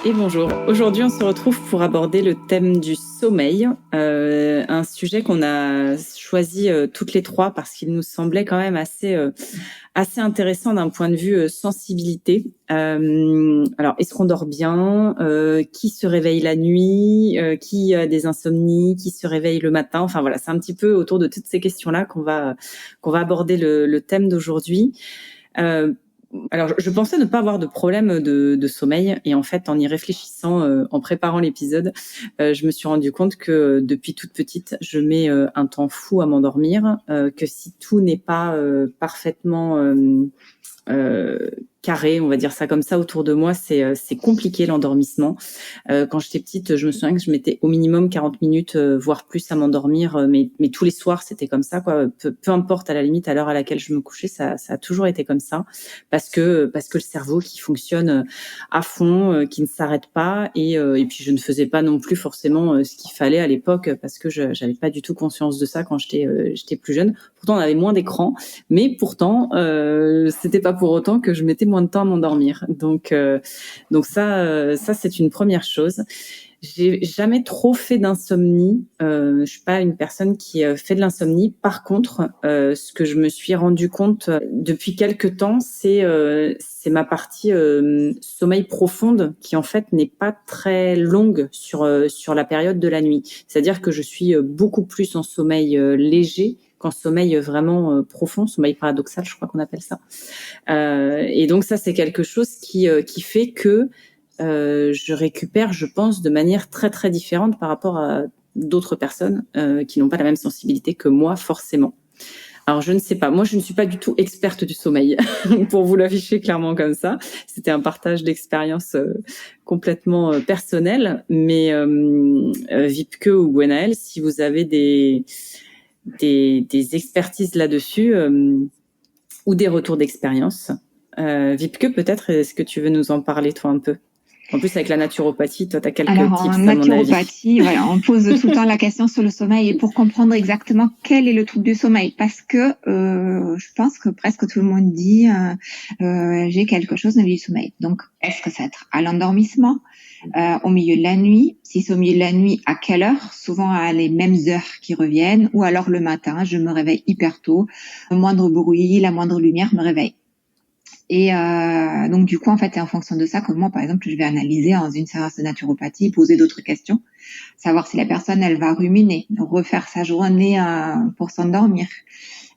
Et bonjour. Aujourd'hui, on se retrouve pour aborder le thème du sommeil, un sujet qu'on a choisi toutes les trois parce qu'il nous semblait quand même assez intéressant d'un point de vue sensibilité. Alors, est-ce qu'on dort bien? Qui se réveille la nuit? Qui a des insomnies? Qui se réveille le matin? Enfin voilà, c'est un petit peu autour de toutes ces questions-là qu'on va aborder le thème d'aujourd'hui. Alors, je pensais ne pas avoir de problème de sommeil et en fait, en y réfléchissant, en préparant l'épisode, je me suis rendu compte que depuis toute petite, je mets un temps fou à m'endormir, que si tout n'est pas parfaitement carré, on va dire ça comme ça, autour de moi, c'est compliqué l'endormissement. Quand j'étais petite, je me souviens que je mettais au minimum 40 minutes, voire plus à m'endormir, mais tous les soirs, c'était comme ça, quoi. Peu importe à la limite à l'heure à laquelle je me couchais, ça a toujours été comme ça, parce que le cerveau qui fonctionne à fond, qui ne s'arrête pas, et puis je ne faisais pas non plus forcément ce qu'il fallait à l'époque, parce que j'avais pas du tout conscience de ça quand j'étais plus jeune. Pourtant, on avait moins d'écran, mais pourtant, c'était pas pour autant que je mettais moins de temps à m'endormir. Donc ça, c'est une première chose. J'ai jamais trop fait d'insomnie. Je suis pas une personne qui fait de l'insomnie. Par contre, ce que je me suis rendu compte depuis quelque temps, c'est ma partie sommeil profonde qui en fait n'est pas très longue sur la période de la nuit. C'est-à-dire que je suis beaucoup plus en sommeil léger qu'en sommeil vraiment profond, sommeil paradoxal, je crois qu'on appelle ça. Et donc ça, c'est quelque chose qui fait que je récupère, je pense, de manière très très différente par rapport à d'autres personnes qui n'ont pas la même sensibilité que moi, forcément. Alors je ne sais pas, moi je ne suis pas du tout experte du sommeil, pour vous l'afficher clairement comme ça. C'était un partage d'expérience complètement personnel, mais Vipke ou Gwenaël, si vous avez des expertises là-dessus ou des retours d'expérience. Vipke, peut-être, est-ce que tu veux nous en parler, toi, un peu? En plus, avec la naturopathie, toi, tu as quelques Alors, tips, en à mon avis. naturopathie, voilà, on pose tout le temps la question sur le sommeil et pour comprendre exactement quel est le trouble du sommeil. Parce que je pense que presque tout le monde dit j'ai quelque chose au milieu du sommeil. Donc, est-ce que ça va être à l'endormissement, au milieu de la nuit? Si c'est au milieu de la nuit, à quelle heure? Souvent à les mêmes heures qui reviennent. Ou alors le matin, je me réveille hyper tôt. Le moindre bruit, la moindre lumière me réveille. Et donc du coup, en fait, c'est en fonction de ça que moi, par exemple, je vais analyser dans une séance de naturopathie, poser d'autres questions, savoir si la personne, elle va ruminer, refaire sa journée pour s'endormir.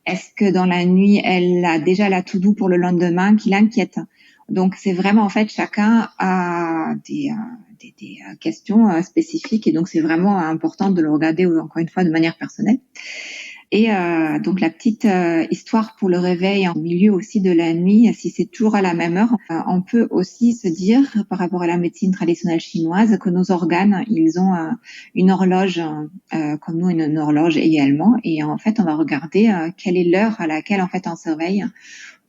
Est-ce que dans la nuit, elle a déjà la to-do pour le lendemain qui l'inquiète? Donc c'est vraiment, en fait, chacun a des questions spécifiques et donc c'est vraiment important de le regarder, encore une fois, de manière personnelle. Et donc la petite histoire pour le réveil en milieu aussi de la nuit, si c'est toujours à la même heure, on peut aussi se dire par rapport à la médecine traditionnelle chinoise que nos organes, ils ont une horloge comme nous, une horloge également. Et en fait, on va regarder quelle est l'heure à laquelle en fait on se réveille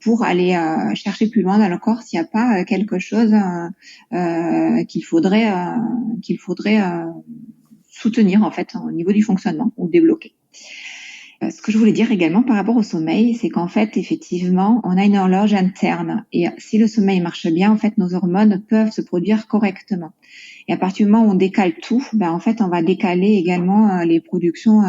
pour aller chercher plus loin dans le corps s'il n'y a pas quelque chose qu'il faudrait soutenir en fait au niveau du fonctionnement ou débloquer. Ce que je voulais dire également par rapport au sommeil, c'est qu'en fait, effectivement, on a une horloge interne. Et si le sommeil marche bien, en fait, nos hormones peuvent se produire correctement. Et à partir du moment où on décale tout, en fait, on va décaler également les productions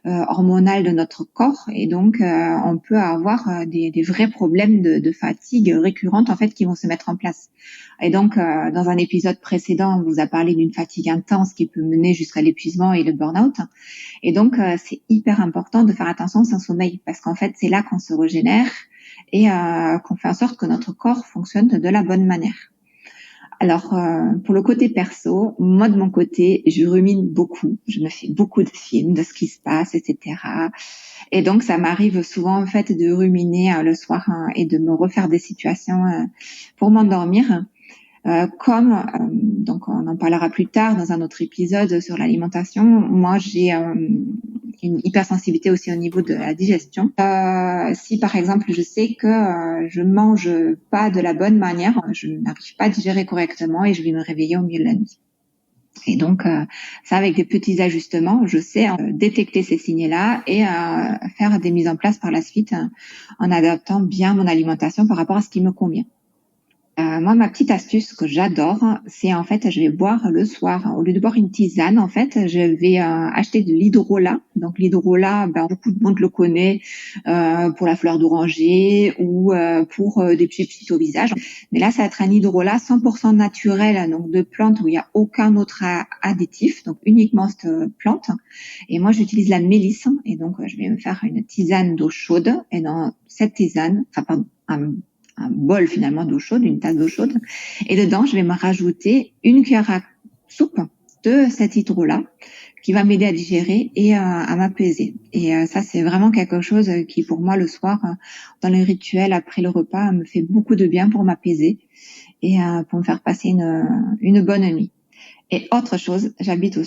hormonales de notre corps. Et donc, on peut avoir des vrais problèmes de fatigue récurrente, en fait, qui vont se mettre en place. Et donc, dans un épisode précédent, on vous a parlé d'une fatigue intense qui peut mener jusqu'à l'épuisement et le burn-out. Et donc, c'est hyper important de faire attention à son sommeil parce qu'en fait, c'est là qu'on se régénère et qu'on fait en sorte que notre corps fonctionne de la bonne manière. Alors, pour le côté perso, moi de mon côté, je rumine beaucoup. Je me fais beaucoup de films de ce qui se passe, etc. Et donc, ça m'arrive souvent en fait de ruminer le soir et de me refaire des situations pour m'endormir. Donc on en parlera plus tard dans un autre épisode sur l'alimentation. Moi, j'ai une hypersensibilité aussi au niveau de la digestion. Si par exemple je sais que je mange pas de la bonne manière, je n'arrive pas à digérer correctement et je vais me réveiller au milieu de la nuit. Et donc ça, avec des petits ajustements, je sais détecter ces signes-là et faire des mises en place par la suite en adaptant bien mon alimentation par rapport à ce qui me convient. Moi, ma petite astuce que j'adore, c'est en fait, je vais boire le soir, au lieu de boire une tisane, en fait, je vais acheter de l'hydrolat. Donc l'hydrolat, beaucoup de monde le connaît pour la fleur d'oranger ou pour des petits au visage. Mais là, ça va être un hydrolat 100% naturel, donc de plantes où il n'y a aucun autre additif, donc uniquement cette plante. Et moi, j'utilise la mélisse, et donc je vais me faire une tisane d'eau chaude. Et dans cette tisane, un bol finalement d'eau chaude, une tasse d'eau chaude, et dedans je vais me rajouter une cuillère à soupe de cet hydrolat qui va m'aider à digérer et à m'apaiser. Et ça, c'est vraiment quelque chose qui pour moi le soir, dans les rituels après le repas, me fait beaucoup de bien pour m'apaiser et pour me faire passer une bonne nuit. Et autre chose, j'habite dans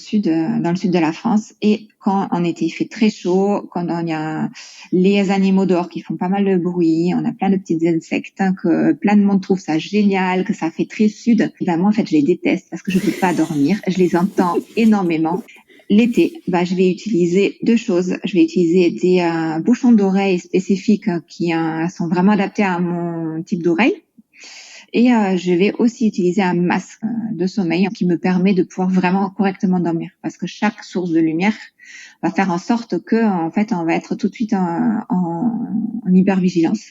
le sud de la France, et quand en été il fait très chaud, quand il y a les animaux dehors qui font pas mal de bruit, on a plein de petits insectes, que plein de monde trouve ça génial, que ça fait très sud. Et moi en fait je les déteste parce que je peux pas dormir, je les entends énormément. L'été, je vais utiliser deux choses. Je vais utiliser des bouchons d'oreilles spécifiques qui sont vraiment adaptés à mon type d'oreille. Et je vais aussi utiliser un masque de sommeil qui me permet de pouvoir vraiment correctement dormir, parce que chaque source de lumière va faire en sorte que en fait on va être tout de suite en hypervigilance.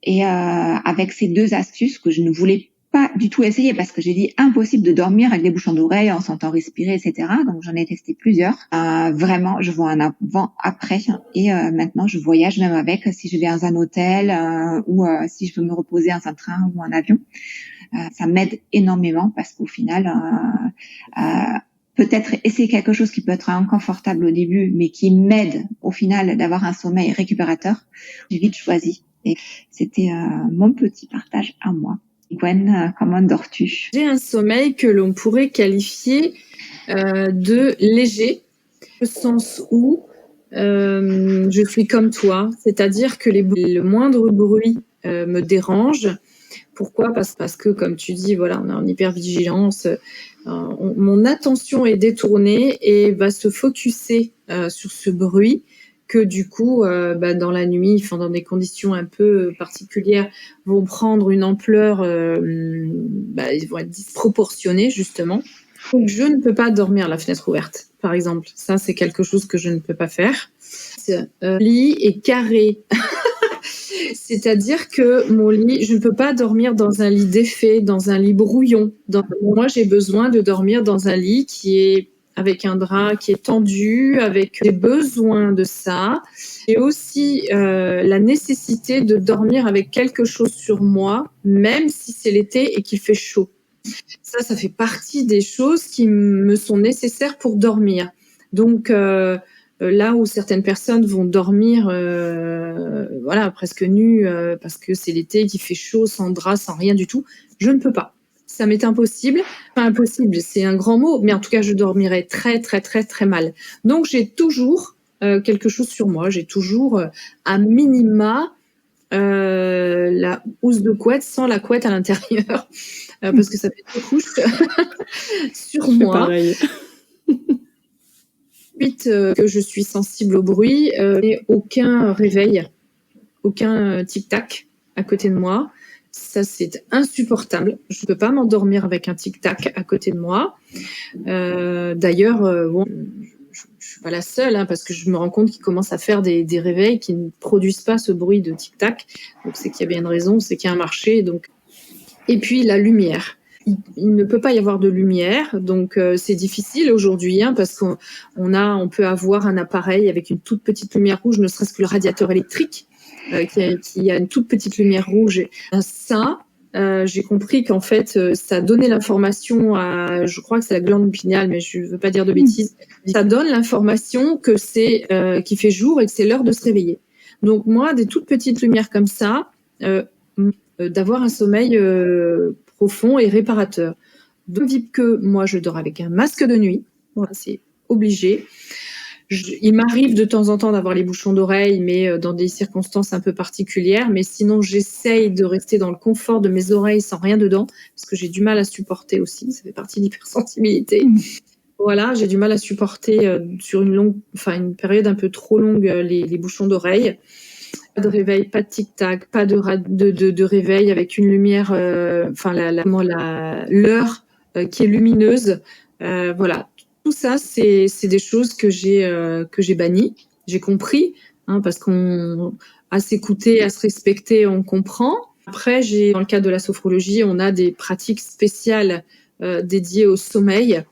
Et avec ces deux astuces que je ne voulais pas du tout essayer, parce que j'ai dit impossible de dormir avec des bouchons d'oreilles en s'entend respirer, etc. Donc j'en ai testé plusieurs. Vraiment, je vois un avant après, et maintenant je voyage même avec, si je vais dans un hôtel ou si je veux me reposer dans un train ou un avion. Ça m'aide énormément, parce qu'au final, peut-être essayer quelque chose qui peut être inconfortable au début, mais qui m'aide au final d'avoir un sommeil récupérateur, j'ai vite choisi. Et c'était mon petit partage à moi. Gwen, comment dors-tu? J'ai un sommeil que l'on pourrait qualifier de léger, au sens où je suis comme toi, c'est-à-dire que le moindre bruit me dérange. Pourquoi ? Parce que, comme tu dis, voilà, on est en hypervigilance, mon attention est détournée et va se focuser sur ce bruit, que du coup, dans la nuit, dans des conditions un peu particulières, vont prendre une ampleur, ils vont être disproportionnées, justement. Donc, je ne peux pas dormir la fenêtre ouverte, par exemple. Ça, c'est quelque chose que je ne peux pas faire. Lit est carré. C'est-à-dire que mon lit, je ne peux pas dormir dans un lit défait, dans un lit brouillon. Moi, j'ai besoin de dormir dans un lit qui est avec un drap qui est tendu, j'ai besoin de ça. J'ai aussi la nécessité de dormir avec quelque chose sur moi, même si c'est l'été et qu'il fait chaud. Ça fait partie des choses qui me sont nécessaires pour dormir. Donc, là où certaines personnes vont dormir presque nues parce que c'est l'été, qu'il fait chaud, sans drap, sans rien du tout, je ne peux pas. Ça m'est impossible. Enfin, impossible, c'est un grand mot, mais en tout cas, je dormirais très, très, très, très mal. Donc, j'ai toujours quelque chose sur moi. J'ai toujours à minima la housse de couette sans la couette à l'intérieur parce que ça fait deux couches sur moi. Pareil. Que je suis sensible au bruit, et aucun réveil, aucun tic-tac à côté de moi. Ça, c'est insupportable. Je ne peux pas m'endormir avec un tic-tac à côté de moi. D'ailleurs, je ne suis pas la seule, parce que je me rends compte qu'il commence à faire des réveils qui ne produisent pas ce bruit de tic-tac. Donc, c'est qu'il y a bien une raison, c'est qu'il y a un marché. Donc. Et puis, la lumière. Il ne peut pas y avoir de lumière, donc c'est difficile aujourd'hui, parce qu'on peut avoir un appareil avec une toute petite lumière rouge, ne serait-ce que le radiateur électrique qui a une toute petite lumière rouge. Ça, j'ai compris qu'en fait, ça donnait l'information à, je crois que c'est la glande pinéale, mais je veux pas dire de bêtises. Ça donne l'information que c'est qu'il fait jour et que c'est l'heure de se réveiller. Donc moi, des toutes petites lumières comme ça, d'avoir un sommeil profond et réparateur. Donc, que moi, je dors avec un masque de nuit. Voilà, c'est obligé. Il m'arrive de temps en temps d'avoir les bouchons d'oreilles, mais dans des circonstances un peu particulières. Mais sinon, j'essaye de rester dans le confort de mes oreilles sans rien dedans, parce que j'ai du mal à supporter aussi. Ça fait partie de l'hypersensibilité. Voilà, j'ai du mal à supporter sur une période un peu trop longue les bouchons d'oreilles. Pas de réveil, pas de tic-tac, pas de réveil avec une lumière, l'heure qui est lumineuse. Voilà, tout ça, c'est des choses que j'ai bannies. J'ai compris, parce qu'on à s'écouter, à se respecter, on comprend. Après, dans le cadre de la sophrologie, on a des pratiques spéciales dédiées au sommeil,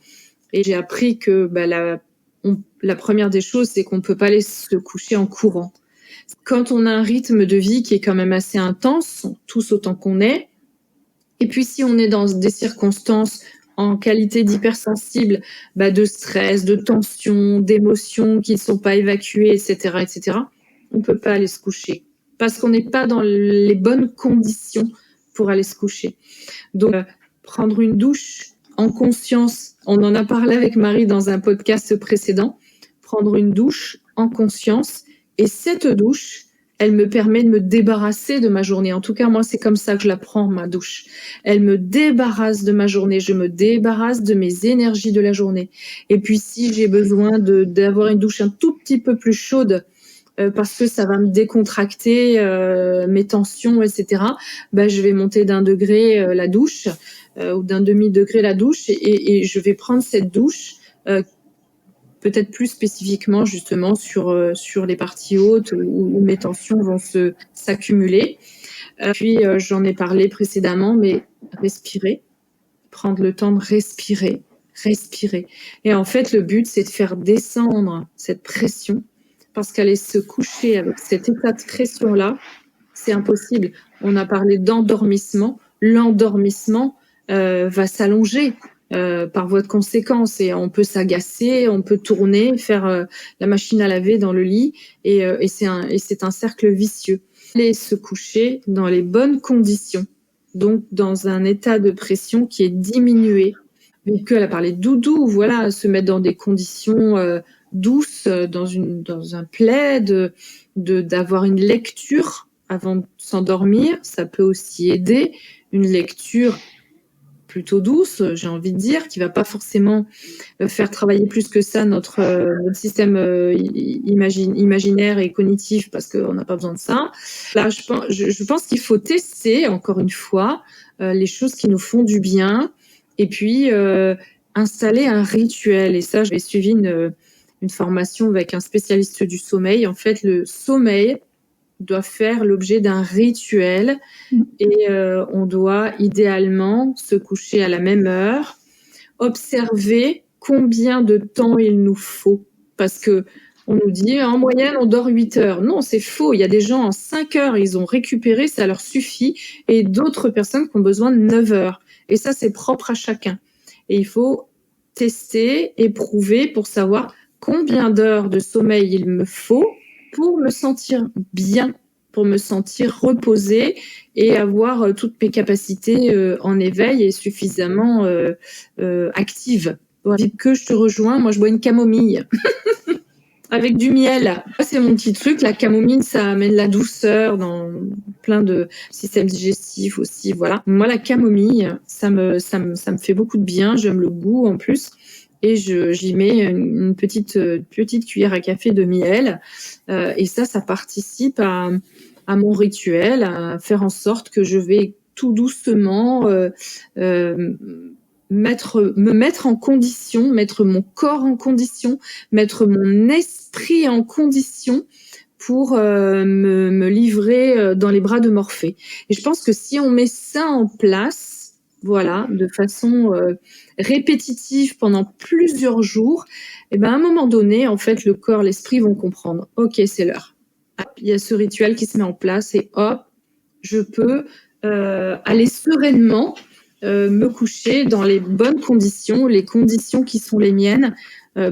et j'ai appris que la première des choses, c'est qu'on peut pas aller se coucher en courant. Quand on a un rythme de vie qui est quand même assez intense, tous autant qu'on est, et puis si on est dans des circonstances en qualité d'hypersensible, de stress, de tension, d'émotions qui ne sont pas évacuées, etc., on peut pas aller se coucher parce qu'on n'est pas dans les bonnes conditions pour aller se coucher. Donc, prendre une douche en conscience, on en a parlé avec Marie dans un podcast précédent, prendre une douche en conscience, et cette douche, elle me permet de me débarrasser de ma journée. En tout cas, moi, c'est comme ça que je la prends, ma douche. Elle me débarrasse de ma journée. Je me débarrasse de mes énergies de la journée. Et puis, si j'ai besoin d'avoir une douche un tout petit peu plus chaude, parce que ça va me décontracter mes tensions, etc., je vais monter d'1 degré la douche, ou d'1 demi-degré la douche, et je vais prendre cette douche peut-être plus spécifiquement justement sur les parties hautes où mes tensions vont s'accumuler. Puis j'en ai parlé précédemment, mais respirer, prendre le temps de respirer. Et en fait, le but, c'est de faire descendre cette pression, parce qu'aller se coucher avec cet état de pression-là, c'est impossible. On a parlé d'endormissement. L'endormissement va s'allonger par voie de conséquence, et on peut s'agacer, on peut tourner, faire la machine à laver dans le lit, et c'est un cercle vicieux. Aller se coucher dans les bonnes conditions, donc dans un état de pression qui est diminué. Mais qu'elle a parlé de doudou, voilà, se mettre dans des conditions douces, dans un plaid, d'avoir une lecture avant de s'endormir, ça peut aussi aider. Une lecture plutôt douce, j'ai envie de dire, qui va pas forcément faire travailler plus que ça notre système imaginaire et cognitif, parce qu'on n'a pas besoin de ça. Là, je pense qu'il faut tester, encore une fois, les choses qui nous font du bien, et puis installer un rituel. Et ça, j'ai suivi une formation avec un spécialiste du sommeil. En fait, le sommeil doit faire l'objet d'un rituel, et on doit idéalement se coucher à la même heure, observer combien de temps il nous faut, parce que on nous dit en moyenne on dort 8 heures. Non, c'est faux. Il y a des gens en 5 heures, ils ont récupéré, ça leur suffit, et d'autres personnes qui ont besoin de 9 heures. Et ça, c'est propre à chacun. Et il faut tester, éprouver pour savoir combien d'heures de sommeil il me faut pour me sentir bien, pour me sentir reposée et avoir toutes mes capacités en éveil et suffisamment actives. Que je te rejoins, moi je bois une camomille avec du miel. C'est mon petit truc, la camomille, ça amène la douceur dans plein de systèmes digestifs aussi, voilà. Moi la camomille, ça me fait beaucoup de bien, j'aime le goût en plus. Et j'y mets une petite cuillère à café de miel, et ça participe à mon rituel, à faire en sorte que je vais tout doucement me mettre en condition, mettre mon corps en condition, mettre mon esprit en condition pour me livrer dans les bras de Morphée. Et je pense que si on met ça en place, voilà, de façon répétitive pendant plusieurs jours, et à un moment donné, en fait, le corps, l'esprit vont comprendre. Ok, c'est l'heure. Il y a ce rituel qui se met en place, et hop, je peux aller sereinement me coucher dans les bonnes conditions, les conditions qui sont les miennes,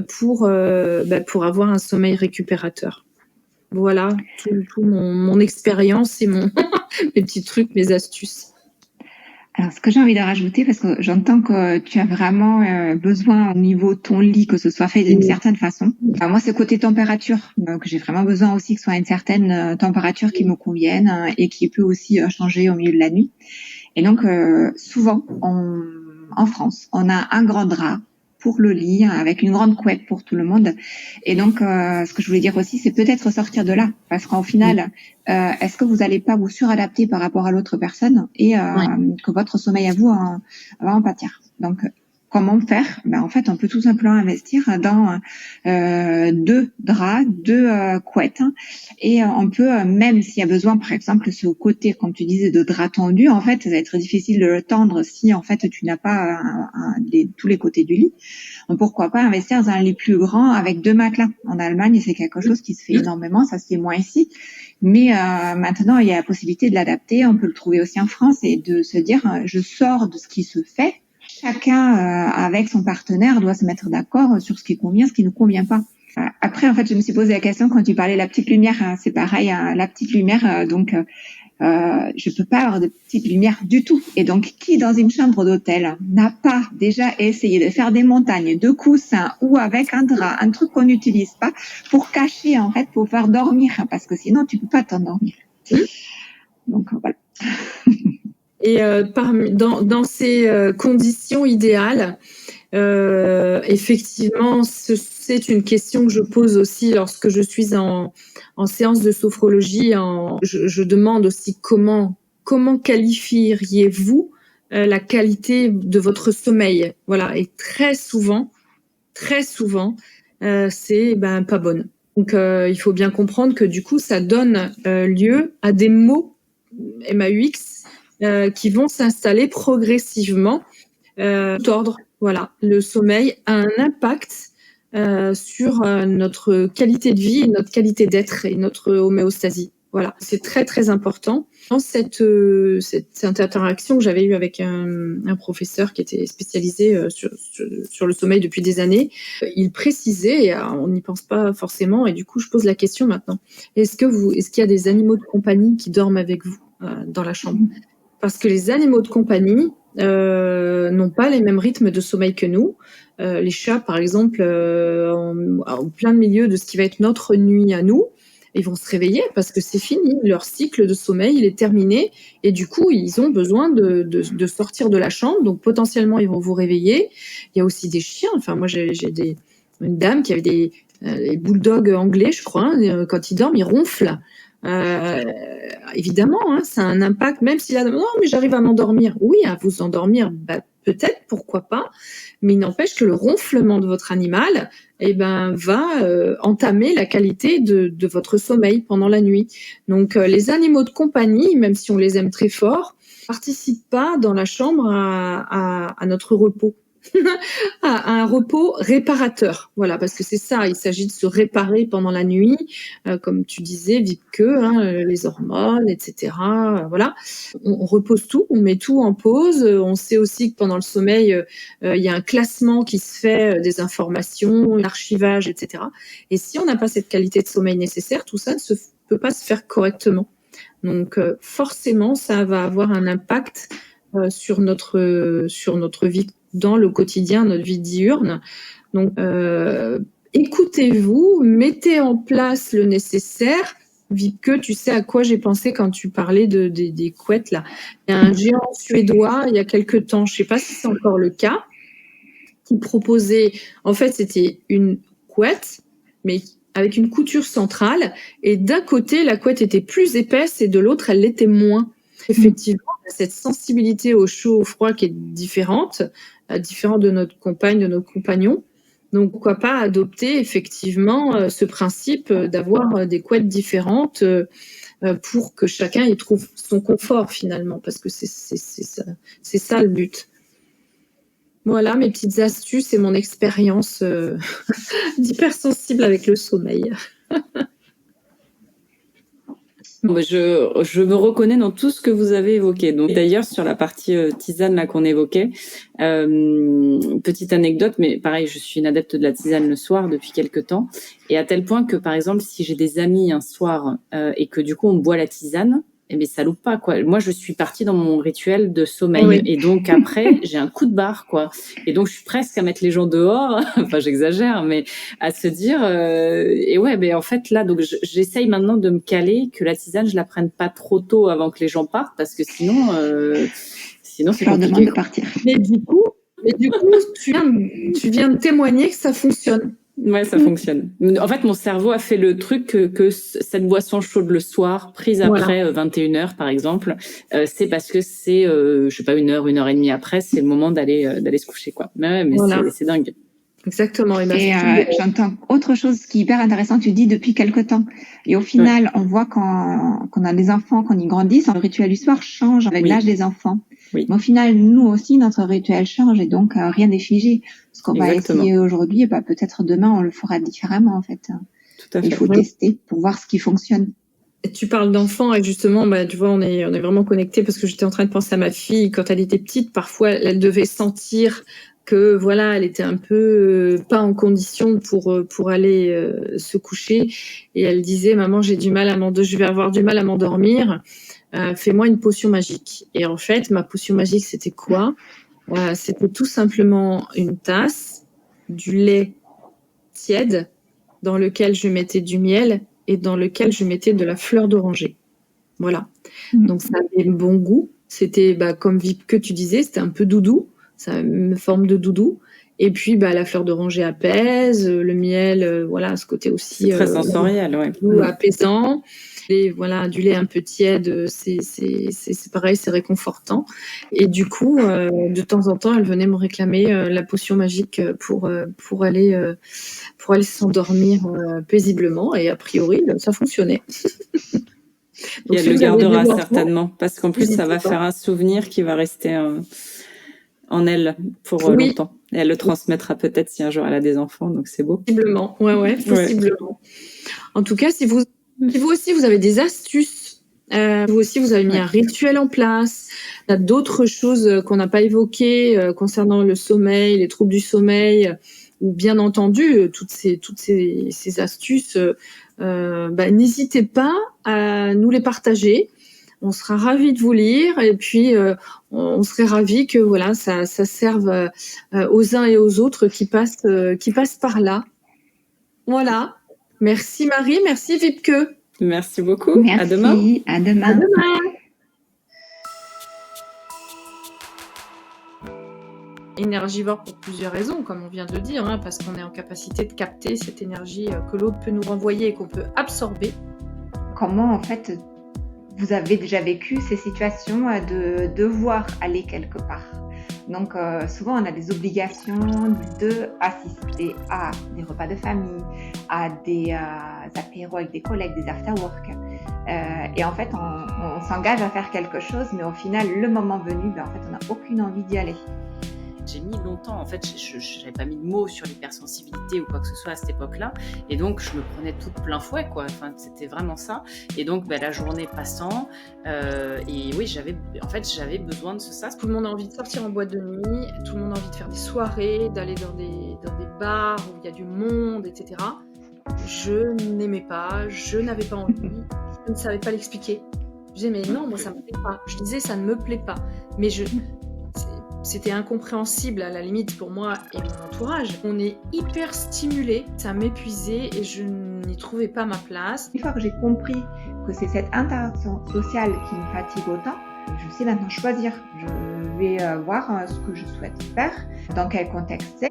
pour avoir un sommeil récupérateur. Voilà, tout mon expérience et mes petits trucs, mes astuces. Alors, ce que j'ai envie de rajouter, parce que j'entends que tu as vraiment besoin au niveau de ton lit que ce soit fait d'une certaine façon. Enfin, moi, c'est côté température, donc j'ai vraiment besoin aussi que ce soit une certaine température qui me convienne, et qui peut aussi changer au milieu de la nuit. Et donc, souvent, en France, on a un grand drap pour le lit, avec une grande couette pour tout le monde. Et donc, ce que je voulais dire aussi, c'est peut-être sortir de là, parce qu'en final, est-ce que vous n'allez pas vous suradapter par rapport à l'autre personne et que votre sommeil à vous va en pâtir. Donc, comment faire? En fait, on peut tout simplement investir dans 2 draps, 2 couettes, et on peut, même s'il y a besoin, par exemple, ce côté, comme tu disais, de drap tendu, en fait, ça va être difficile de le tendre si, en fait, tu n'as pas tous les côtés du lit. Donc, pourquoi pas investir dans un lit plus grand avec 2 matelas? En Allemagne, c'est quelque chose qui se fait énormément, ça se fait moins ici. Mais maintenant, il y a la possibilité de l'adapter. On peut le trouver aussi en France et de se dire, je sors de ce qui se fait. Chacun, avec son partenaire, doit se mettre d'accord sur ce qui convient, ce qui ne convient pas. Après, en fait, je me suis posé la question quand tu parlais de la petite lumière. C'est pareil, la petite lumière. Donc, je peux pas avoir de petite lumière du tout. Et donc, qui dans une chambre d'hôtel n'a pas déjà essayé de faire des montagnes de coussins ou avec un drap, un truc qu'on n'utilise pas pour cacher, en fait, pour faire dormir, parce que sinon, tu peux pas t'endormir. Donc, voilà. Et dans ces conditions idéales, effectivement, c'est une question que je pose aussi lorsque je suis en séance de sophrologie. Je demande aussi comment qualifieriez-vous la qualité de votre sommeil. Voilà, et très souvent, c'est pas bonne. Donc, il faut bien comprendre que du coup, ça donne lieu à des mots MAUX qui vont s'installer progressivement, tordre. Voilà, le sommeil a un impact sur notre qualité de vie, notre qualité d'être et notre homéostasie. Voilà, c'est très très important. Dans cette interaction que j'avais eue avec un professeur qui était spécialisé sur le sommeil depuis des années, il précisait, et on n'y pense pas forcément, et du coup je pose la question maintenant, est-ce qu'il y a des animaux de compagnie qui dorment avec vous dans la chambre? Parce que les animaux de compagnie n'ont pas les mêmes rythmes de sommeil que nous. Les chats, par exemple, en plein milieu de ce qui va être notre nuit à nous, ils vont se réveiller parce que c'est fini. Leur cycle de sommeil, il est terminé. Et du coup, ils ont besoin de sortir de la chambre. Donc, potentiellement, ils vont vous réveiller. Il y a aussi des chiens. Enfin, moi, j'ai une dame qui avait des bulldogs anglais, je crois. Quand ils dorment, ils ronflent. Évidemment, ça a un impact, même s'il a non, mais j'arrive à m'endormir. Oui, à vous endormir, peut-être, pourquoi pas, mais il n'empêche que le ronflement de votre animal, va entamer la qualité de votre sommeil pendant la nuit. Donc, les animaux de compagnie, même si on les aime très fort, participent pas dans la chambre à notre repos. à un repos réparateur. Voilà, parce que c'est ça, il s'agit de se réparer pendant la nuit, comme tu disais, Vibeke, les hormones, etc. Voilà, on repose tout, on met tout en pause. On sait aussi que pendant le sommeil, il y a un classement qui se fait des informations, l'archivage, etc. Et si on n'a pas cette qualité de sommeil nécessaire, tout ça ne peut pas se faire correctement. Donc forcément, ça va avoir un impact sur notre vie dans le quotidien, notre vie diurne. Donc, écoutez-vous, mettez en place le nécessaire. Vibeke, tu sais à quoi j'ai pensé quand tu parlais des couettes là. Il y a un géant suédois il y a quelque temps, je sais pas si c'est encore le cas, qui proposait, en fait, c'était une couette, mais avec une couture centrale, et d'un côté, la couette était plus épaisse et de l'autre, elle l'était moins. Effectivement, cette sensibilité au chaud, au froid qui est différente de notre compagne, de notre compagnon. Donc, pourquoi pas adopter effectivement ce principe d'avoir des couettes différentes pour que chacun y trouve son confort finalement, parce que c'est ça le but. Voilà mes petites astuces et mon expérience d'hypersensible avec le sommeil. Je me reconnais dans tout ce que vous avez évoqué. Donc d'ailleurs sur la partie tisane là qu'on évoquait, petite anecdote, mais pareil, je suis une adepte de la tisane le soir depuis quelque temps, et à tel point que par exemple si j'ai des amis un soir et que du coup on boit la tisane, ça loupe pas quoi. Moi je suis partie dans mon rituel de sommeil, oui. Et donc après j'ai un coup de barre quoi. Et donc je suis presque à mettre les gens dehors, enfin j'exagère, mais à se dire en fait là donc j'essaye maintenant de me caler que la tisane je la prenne pas trop tôt avant que les gens partent parce que sinon c'est compliqué. De partir. Mais du coup Mais du coup, tu viens de témoigner que ça fonctionne. Ouais, ça fonctionne. En fait, mon cerveau a fait le truc que cette boisson chaude le soir, prise après 21h par exemple, c'est parce que c'est, je sais pas, 1 heure et demie après, c'est le moment d'aller se coucher, quoi. Mais c'est dingue. Exactement. Et j'entends autre chose qui est hyper intéressant, tu dis depuis quelque temps. Et au final, on voit qu'on a des enfants, qu'on y grandissent, le rituel du soir change avec l'âge des enfants. Oui. Mais au final, nous aussi, notre rituel change et donc rien n'est figé. Ce qu'on va essayer aujourd'hui, peut-être demain, on le fera différemment en fait. Tout à fait. Il faut tester pour voir ce qui fonctionne. Et tu parles d'enfants et justement, tu vois, on est vraiment connectés parce que j'étais en train de penser à ma fille quand elle était petite. Parfois, elle devait sentir que voilà, elle était un peu pas en condition pour aller se coucher et elle disait maman, je vais avoir du mal à m'endormir. Fais-moi une potion magique. Et en fait, ma potion magique, c'était quoi ? C'était tout simplement une tasse, du lait tiède dans lequel je mettais du miel et dans lequel je mettais de la fleur d'oranger. Voilà. Donc ça avait bon goût. C'était comme que tu disais, c'était un peu doudou. Ça a une forme de doudou. Et puis, la fleur d'oranger apaise, le miel, voilà, ce côté aussi. C'est très sensoriel, ouais. Apaisant. Et voilà, du lait un peu tiède, c'est pareil, c'est réconfortant. Et du coup, de temps en temps, elle venait me réclamer la potion magique pour aller s'endormir paisiblement. Et a priori, ça fonctionnait. Donc, et elle le gardera certainement, parce qu'en plus, ça va faire un souvenir qui va rester en elle pour longtemps. Et elle le transmettra peut-être si un jour elle a des enfants, donc c'est beau. Possiblement, ouais, possiblement. En tout cas, si vous aussi vous avez des astuces, vous aussi vous avez mis un rituel en place, il y a d'autres choses qu'on n'a pas évoquées concernant le sommeil, les troubles du sommeil, ou bien entendu toutes ces astuces, n'hésitez pas à nous les partager. On sera ravis de vous lire et puis on serait ravis que voilà ça serve aux uns et aux autres qui passent par là. Voilà. Merci Marie, merci Wiebke. Merci beaucoup. Merci. À demain. À demain. À demain. Énergivore pour plusieurs raisons, comme on vient de le dire, parce qu'on est en capacité de capter cette énergie que l'autre peut nous renvoyer et qu'on peut absorber. Comment en fait vous avez déjà vécu ces situations de devoir aller quelque part. Donc souvent on a des obligations de assister à des repas de famille, à des apéros avec des collègues, des after-work. Et en fait on s'engage à faire quelque chose, mais au final le moment venu, en fait on n'a aucune envie d'y aller. J'ai mis longtemps, en fait, je n'avais pas mis de mots sur l'hypersensibilité ou quoi que ce soit à cette époque-là, et donc je me prenais tout de plein fouet, quoi. Enfin, c'était vraiment ça. Et donc, la journée passant, et oui, j'avais besoin de ça. Tout le monde a envie de sortir en boîte de nuit, tout le monde a envie de faire des soirées, d'aller dans des bars où il y a du monde, etc. Je n'aimais pas, je n'avais pas envie, je ne savais pas l'expliquer. Je disais, mais non, moi ça me plaît pas. Je disais, ça ne me plaît pas. Mais c'était incompréhensible à la limite pour moi et mon entourage. On est hyper stimulé, ça m'épuisait et je n'y trouvais pas ma place. Une fois que j'ai compris que c'est cette interaction sociale qui me fatigue autant, je sais maintenant choisir. Je vais voir ce que je souhaite faire, dans quel contexte c'est.